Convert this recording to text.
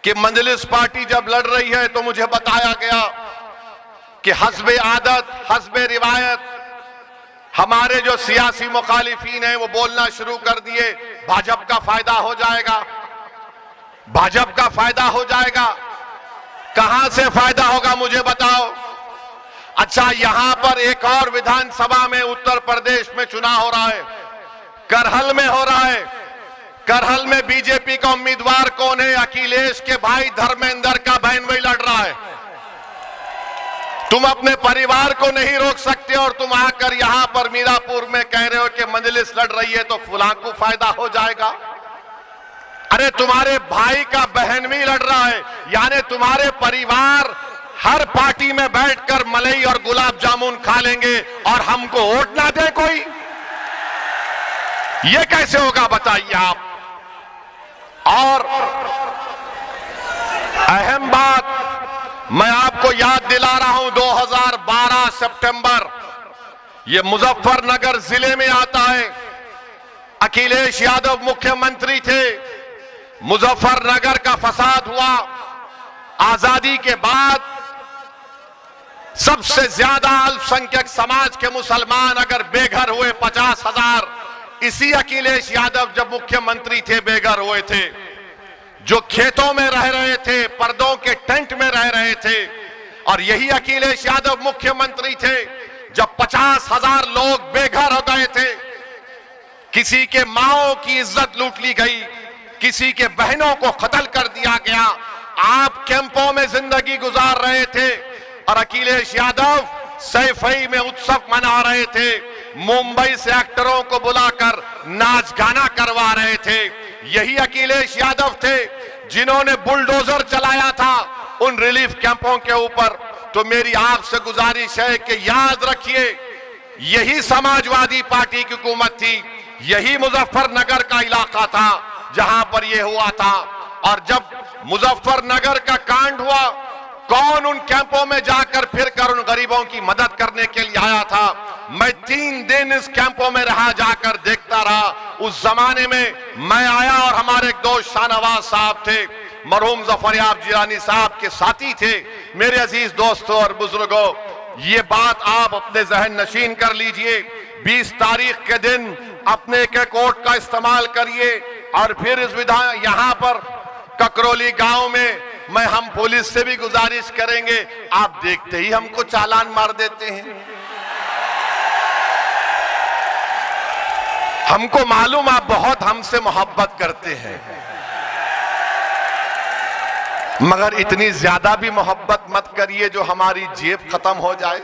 कि मंजलिस पार्टी जब लड़ रही है तो मुझे बताया गया कि हस्बे आदत हस्बे रिवायत हमारे जो सियासी मुखालिफिन हैं वो बोलना शुरू कर दिए, भाजपा का फायदा हो जाएगा, भाजपा का फायदा हो जाएगा। कहां से फायदा होगा मुझे बताओ। अच्छा, यहां पर एक और विधानसभा में उत्तर प्रदेश में चुनाव हो रहा है, करहल में हो रहा है। करहल में बीजेपी का उम्मीदवार कौन है? अखिलेश के भाई धर्मेंद्र का बहन वही लड़ रहा है। तुम अपने परिवार को नहीं रोक सकते और तुम आकर यहां पर मीरापुर में कह रहे हो कि मजलिस लड़ रही है तो फुलां को फायदा हो जाएगा। अरे तुम्हारे भाई का बहन भी लड़ रहा है, यानी तुम्हारे परिवार हर पार्टी में बैठकर मलाई और गुलाब जामुन खा लेंगे और हमको वोट ना दे कोई। ये कैसे होगा बताइए आप। और अहम बात मैं आपको याद दिला रहा हूं, 2012 सितंबर, ये मुजफ्फरनगर जिले में आता है। अखिलेश यादव मुख्यमंत्री थे, मुजफ्फरनगर का फसाद हुआ। आजादी के बाद सबसे ज्यादा अल्पसंख्यक समाज के मुसलमान अगर बेघर हुए 50,000, इसी अखिलेश यादव जब मुख्यमंत्री थे बेघर हुए थे। जो खेतों में रह रहे थे, पर्दों के टेंट में रह रहे थे। और यही अखिलेश यादव मुख्यमंत्री थे जब 50,000 लोग बेघर हो गए थे। किसी के माओं की इज्जत लूट ली गई, किसी के बहनों को कत्ल कर दिया गया। आप कैंपों में जिंदगी गुजार रहे थे और अखिलेश यादव सैफई में उत्सव मना रहे थे। मुंबई से एक्टरों को बुलाकर नाच गाना करवा रहे थे। यही अखिलेश यादव थे जिन्होंने बुलडोजर चलाया था उन रिलीफ कैंपों के ऊपर। तो मेरी आपसे गुजारिश है कि याद रखिए, यही समाजवादी पार्टी की हुकूमत थी, यही मुजफ्फरनगर का इलाका था जहां पर यह हुआ था। और जब मुजफ्फरनगर का कांड हुआ, कौन उन कैंपों में जाकर फिरकर उन गरीबों की मदद करने के लिए आया था? मैं 3 दिन इस कैंपों में रहा, जाकर देखता रहा। उस जमाने में मैं आया और हमारे एक दोस्त शाहनवाज साहब थे, मरहूम जफरयाब जिलानी साहब के साथी थे। मेरे अजीज दोस्तों और बुजुर्गों, ये बात आप अपने जहन नशीन कर लीजिए। 20 तारीख के दिन अपने के कोर्ट का इस्तेमाल करिए और फिर इस विधान यहां पर ककरौली गांव में हम पुलिस से भी गुजारिश करेंगे, आप देखते ही हमको चालान मार देते हैं। हमको मालूम आप बहुत हमसे मोहब्बत करते हैं, मगर इतनी ज्यादा भी मोहब्बत मत करिए जो हमारी जेब खत्म हो जाए।